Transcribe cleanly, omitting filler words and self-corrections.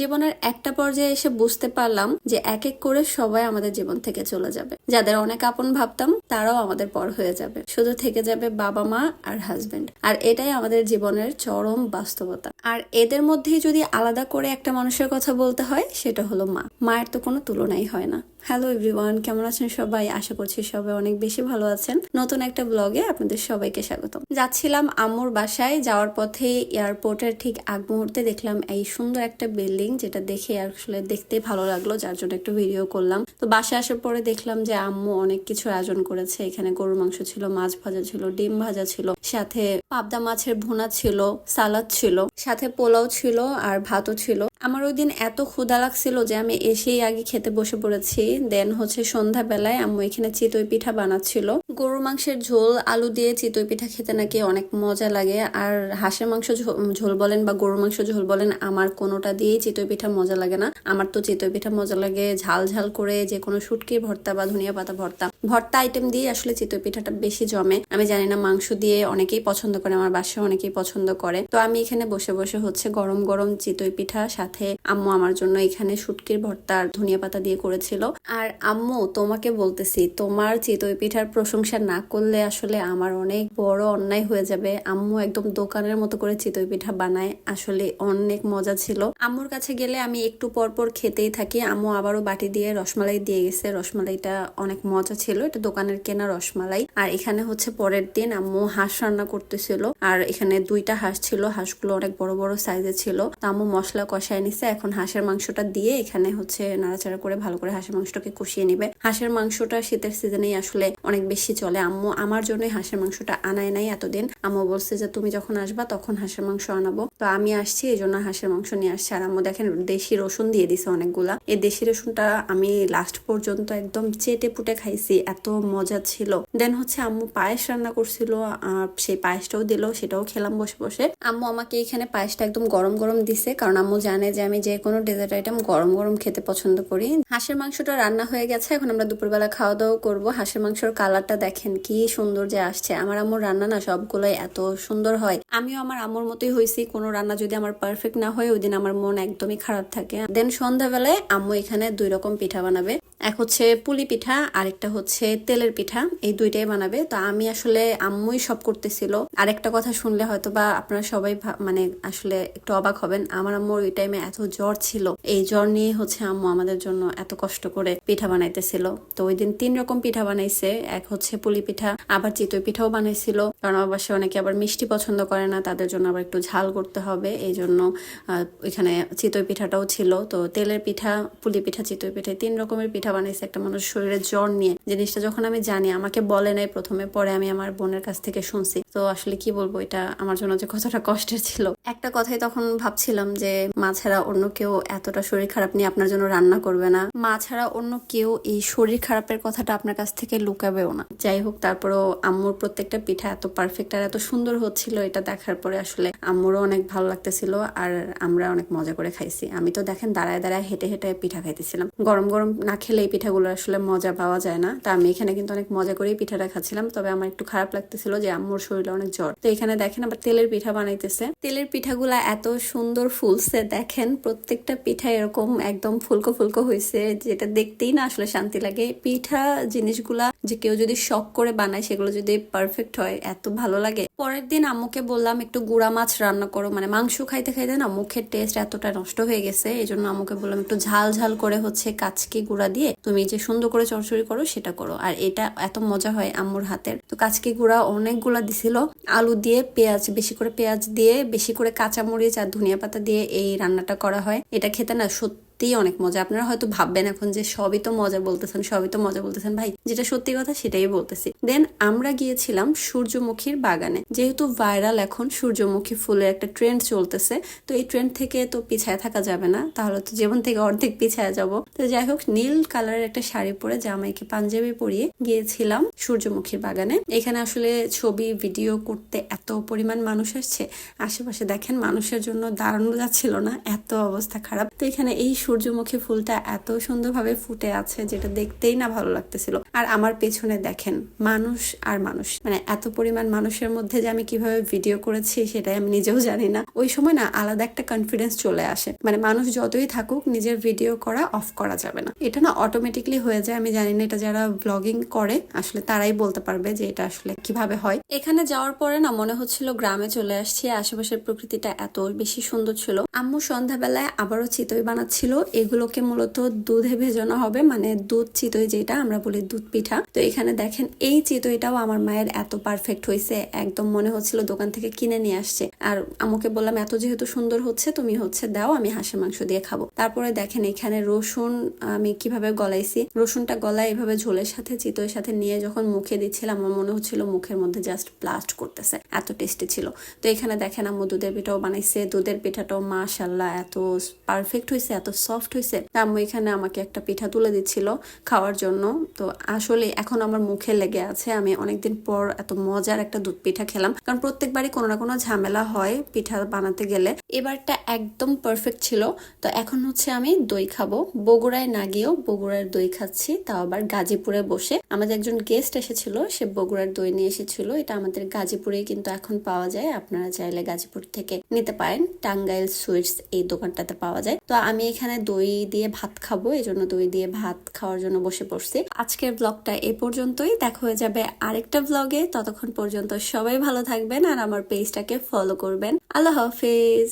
জীবনের একটা পর্যায়ে এসে বুঝতে পারলাম যে এক এক করে সবাই আমাদের জীবন থেকে চলে যাবে। যাদের অনেক আপন ভাবতাম তারাও আমাদের পর হয়ে যাবে, শুধু থেকে যাবে বাবা মা আর হাজবেন্ড। আর এটাই আমাদের জীবনের চরম বাস্তবতা। আর এদের মধ্যেই যদি আলাদা করে একটা মানুষের কথা বলতে হয়, সেটা হলো মা। মায়ের তো কোনো তুলনাই হয় না। হ্যালো এভরিওয়ান, কেমন আছেন সবাই? আশা করছি সবাই অনেক বেশি ভালো আছেন। নতুন একটা ব্লগে আপনাদের সবাইকে স্বাগতম। যাচ্ছিলাম আম্মুর বাসায়, যাওয়ার পথে এয়ারপোর্টের ঠিক আগ মুহূর্তে দেখলাম এই সুন্দর একটা বিল্ডিং, যেটা দেখে আসলে দেখতে ভালো লাগলো, যার জন্য একটু ভিডিও করলাম। তো বাসায় আসার পরে দেখলাম যে আম্মু অনেক কিছু আয়োজন করেছে। এখানে গরুর মাংস ছিল, মাছ ভাজা ছিল, ডিম ভাজা ছিল, সাথে পাবদা মাছের ভুনা ছিল, সালাদ ছিল, সাথে পোলাও ছিল আর ভাতও ছিল। আমার ওই দিন এত ক্ষুধা লাগছিল যে আমি এসেই আগে খেতে বসে পড়েছি। দেন সন্ধ্যাবেলায় আম্মু এখানে চিতই পিঠা বানাচ্ছিল। গরুর মাংসের ঝোল আলু দিয়ে চিতই পিঠা খেতে নাকি অনেক মজা লাগে। আর হাঁসের মাংস ঝোল বলেন বা গরুর মাংস ঝোল বলেন, আমার কোনোটা দিয়েই চিতই পিঠা মজা লাগে না। আমার তো চিতই পিঠা মজা লাগে ঝাল ঝাল করে, যে কোনো শুটকির ভর্তা বা ধনিয়া পাতা ভর্তা আইটেম দিয়ে আসলে চিতই পিঠাটা বেশি জমে। আমি জানি না, মাংস দিয়ে অনেকেই পছন্দ করে, আমার বাসায় অনেকেই পছন্দ করে। তো আমি এখানে বসে বসে গরম গরম চিতই পিঠা, সাথে আম্মু আমার জন্য এখানে শুটকির ভর্তা আর ধনিয়া পাতা দিয়ে করেছিল। আর আম্মু, তোমাকে বলতেছি, তোমার চিতই পিঠার প্রশংসা না করলে আসলে আমার অনেক বড় অন্যায় হয়ে যাবে। আম্মু একদম দোকানের মতো করে চিতই পিঠা বানায়, আসলে অনেক মজা ছিল। আম্মুর কাছে গেলে আমি একটু পর পর খেতেই থাকি। আম্মু আবারও বাটি দিয়ে রসমালাই দিয়ে গেছে। রসমালাইটা অনেক মজা ছিল, এটা দোকানের কেনা রসমালাই। আর এখানে পরের দিন আম্মু হাঁস রান্না করতেছিল। আর এখানে 2টা হাঁস ছিল, হাঁসগুলো অনেক বড় বড় সাইজের ছিল। তো আম্মু মশলা কষায় নিছে। এখন হাঁসের মাংসটা দিয়ে এখানে নাড়াচাড়া করে ভালো করে হাঁসের মাংসটাকে কষিয়ে নিবে। হাঁসের মাংসটা শীতের সিজনেই আসলে অনেক বেশি চলে। আম্মু আমার জন্যই হাঁসের মাংসটা আনায় নাই এতদিন। আম্মু বলছে যে তুমি যখন আসবা তখন হাঁসের মাংস আনাবো। তো আমি আসছি, এই জন্য হাঁসের মাংস নিয়ে আসছে। আর আম্মু দেখেন দেশি রসুন দিয়ে দিছে অনেকগুলা। এই দেশি রসুনটা আমি লাস্ট পর্যন্ত একদম চেটে পুটে খাইছি, এত মজা ছিল। দেন আম্মু পায়েস রান্না করছিল, সেই পায়েসটাও দিল, সেটাও খেলাম বসে বসে। আম্মু আমাকে এখানে পায়েসটা একদম গরম গরম দিছে, কারণ আম্মু জানে যে আমি যে কোনো ডেজার্ট আইটেম গরম গরম খেতে পছন্দ করি। হাঁসের মাংসটা রান্না হয়ে গেছে, এখন আমরা দুপুরবেলা খাওয়া দাওয়া করবো। হাঁসের মাংসের কালারটা দেখেন কি সুন্দর যে আসছে। আমার আম্মুর রান্না না সবগুলোই এত সুন্দর হয়। আমিও আমার আম্মুর মতোই হয়েছি। কোনো রান্না যদি আমার পারফেক্ট না হয়, ওই দিন আমার মন একদমই খারাপ থাকে। দেন সন্ধ্যাবেলায় আম্মু এখানে 2 রকম পিঠা বানাবে। এক পুলি পিঠা, আরেকটা তেলের পিঠা। এই 2টাই বানাবে। তো আমি আসলে আম্মুই সব করতেছিল। আরেকটা কথা শুনলে হয়তো বা আপনারা সবাই মানে আসলে একটু অবাক হবেন, আমার আম্মুর ওই টাইমে এত জ্বর ছিল। এই জ্বর নিয়ে আম্মু আমাদের জন্য এত কষ্ট করে পিঠা বানাইতেছিল। তো ওই দিন 3 রকম পিঠা বানাইছে। এক পুলি পিঠা, আবার চিতই পিঠাও বানাইছিল, কারণ আমার বাসায় অনেকে আবার মিষ্টি পছন্দ করে না, তাদের জন্য আবার একটু ঝাল করতে হবে। এই জন্য এখানে চিতই পিঠাটাও ছিল। তো তেলের পিঠা, পুলি পিঠা, চিতই পিঠা, 3 রকমের পিঠা বানাইছে একটা মানুষ শরীরে জ্বর নিয়ে। জিনিসটা যখন আমি জানি, আমাকে বলে নাই প্রথমে, পরে আমি আমার বোনের কাছ থেকে শুনছি। তো আসলে কি বলবো, এটা আমার জন্য যে কতটা কষ্টের ছিল। একটা কথাই তখন ভাবছিলাম যে মা ছাড়া অন্য কেউ এতটা শরীর খারাপ নিয়ে আপনার জন্য রান্না করবে না, মা ছাড়া অন্য কেউ এই শরীর খারাপের কথাটা আপনার কাছ থেকে লুকাবেও না। যাই হোক, তারপরও আম্মুর প্রত্যেকটা পিঠা এত পারফেক্ট আর এত সুন্দর হচ্ছিল, এটা দেখার পরে আসলে আম্মুরও অনেক ভালো লাগতেছিল। আর আমরা অনেক মজা করে খাইছি। আমি তো দেখেন দাঁড়ায় দাঁড়ায় হেঁটে হেঁটে পিঠা খাইতেছিলাম। গরম গরম না খেলে এই পিঠাগুলো আসলে মজা পাওয়া যায় না। তা আমি এখানে কিন্তু অনেক মজা করেই পিঠাটা খাচ্ছিলাম। তবে আমার একটু খারাপ লাগতেছিল যে আম্মুর শরীরে অনেক জ্বর। তো এখানে দেখেন আবার তেলের পিঠা বানাইতেছে। তেলের পিঠাগুলা এত সুন্দর ফুলছে, দেখেন প্রত্যেকটা পিঠা এরকম একদম ফুলকো ফুলকো হয়েছে, যেটা দেখতেই না আসলে শান্তি লাগে। পিঠা জিনিসগুলা যে কেউ যদি শখ করে বানায়, সেগুলো যদি পারফেক্ট হয়, এত ভালো লাগে। পরের দিন আম্মুকে বললাম একটু গুড়া মাছ রান্না করো। মানে মাংস খাইতে খাইতে না মুখের টেস্ট এতটা নষ্ট হয়ে গেছে, এই জন্য আম্মুকে বললাম একটু ঝাল ঝাল করে কাচকি গুঁড়া দিয়ে তুমি যে সুন্দর করে চড়চড়ি করো সেটা করো। আর এটা এত মজা হয় আম্মুর হাতের। তো কাচকি গুঁড়া অনেকগুলা দিছিল। আলু দিয়ে, পেঁয়াজ, বেশি করে পেঁয়াজ দিয়ে, বেশি করে কাঁচামরিচ আর ধনিয়া পাতা দিয়ে এই রান্নাটা করা হয়। এটা খেতে না সত্যি অনেক মজা। আপনারা হয়তো ভাববেন এখন যে সবই তো মজা বলতেছেন ভাই, যেটা সত্যি কথা সেটাই বলতেছি। দেন আমরা গিয়েছিলাম সূর্যমুখীর বাগানে। যেহেতু ভাইরাল এখন সূর্যমুখী ফুলের একটা ট্রেন্ড চলতেছে, তো এই ট্রেন্ড থেকে তো পিছায় থাকা যাবে না, তাহলে তো জীবন থেকে অর্ধেক পিছায় যাব। তো যাই হোক, নীল কালারের একটা শাড়ি পরে, জামাইকে পাঞ্জাবি পরিয়ে গিয়েছিলাম সূর্যমুখীর বাগানে। এখানে আসলে ছবি ভিডিও করতে এত পরিমাণ মানুষ আসছে, আশেপাশে দেখেন মানুষের জন্য দাঁড়ানো যাচ্ছিল না, এত অবস্থা খারাপ। তো এখানে এই সূর্যমুখী ফুলটা এত সুন্দরভাবে ফুটে আছে যেটা দেখতেই না ভালো লাগতেছিল। আর আমার পেছনে দেখেন মানুষ আর মানুষ, মানে এত পরিমাণ মানুষের মধ্যে যে আমি কিভাবে ভিডিও করেছি সেটাই আমি নিজেও জানি না। ওই সময় না আলাদা একটা কনফিডেন্স চলে আসে, মানে মানুষ যতই থাকুক নিজের ভিডিও করা অফ করা যাবে না, এটা না অটোমেটিকলি হয়ে যায়। আমি জানি না, এটা যারা ব্লগিং করে আসলে তারাই বলতে পারবে যে এটা আসলে কিভাবে হয়। এখানে যাওয়ার পরে না মনে হচ্ছিল গ্রামে চলে আসছি। আশেপাশের প্রকৃতিটা এত বেশি সুন্দর ছিল। আম্মু সন্ধ্যাবেলায় আবারও চিতই বানাচ্ছিল। এগুলোকে মূলত দুধে ভেজানো হবে, মানে দুধ চিতই যেটা আমরা বলি দুধ পিঠা। তো এখানে দেখেন এই চিতইটাও আমার মায়ের এত পারফেক্ট হয়েছে, একদম মনে হচ্ছিল দোকান থেকে কিনে নিয়ে আসছে। আর আম্মুকে বললাম এত যেহেতু সুন্দর হচ্ছে তুমি দাও, আমি হাঁসের মাংস দিয়ে খাবো। তারপরে দেখেন এখানে রসুন আমি কিভাবে গলাইছি। রসুনটা গলায় এভাবে ঝোলের সাথে চিতইয়ের সাথে নিয়ে যখন মুখে দিচ্ছিলাম আমার মনে হচ্ছিল মুখের মধ্যে জাস্ট ব্লাস্ট করতেছে, এত টেস্টি ছিল। তো এখানে দেখেন আম্মু দুধের পিঠাও বানাইছে। দুধের পিঠাটাও মাশাআল্লাহ এত পারফেক্ট হয়েছে, এত সফট হয়েছে। আম্মু এখানে আমাকে একটা পিঠা তুলে দিচ্ছিল খাওয়ার জন্য। তো আসলে এখন আমার মুখে লেগে আছে, আমি অনেকদিন পর এত মজার একটা দুধ পিঠা খেলাম। কারণ প্রত্যেকবারই কোনো না কোনো ঝামেলা হয় পিঠা বানাতে গেলে, এবারটা একদম পারফেক্ট ছিল। তো এখন আমি দই খাবো। বগুড়ায় না গিয়েও বগুড়ার দই খাচ্ছি, তাও আবার গাজীপুরে বসে। আমাদের একজন গেস্ট এসেছিল, সে বগুড়ার দই নিয়ে এসেছিল। এটা আমাদের গাজীপুরেই কিন্তু এখন পাওয়া যায়, আপনারা চাইলে গাজীপুর থেকে নিতে পারেন। টাঙ্গাইল সুইটস এই দোকানটাতে পাওয়া যায়। তো আমি এখানে দই দিয়ে ভাত খাবো, এই জন্য দই দিয়ে ভাত খাওয়ার জন্য বসে পড়ছি। আজকের ব্লগটা এ পর্যন্তই, দেখা হয়ে যাবে আরেকটা ব্লগে। ততক্ষণ পর্যন্ত সবাই ভালো থাকবেন আর আমার পেজটাকে ফলো করবেন। আল্লাহ হাফেজ।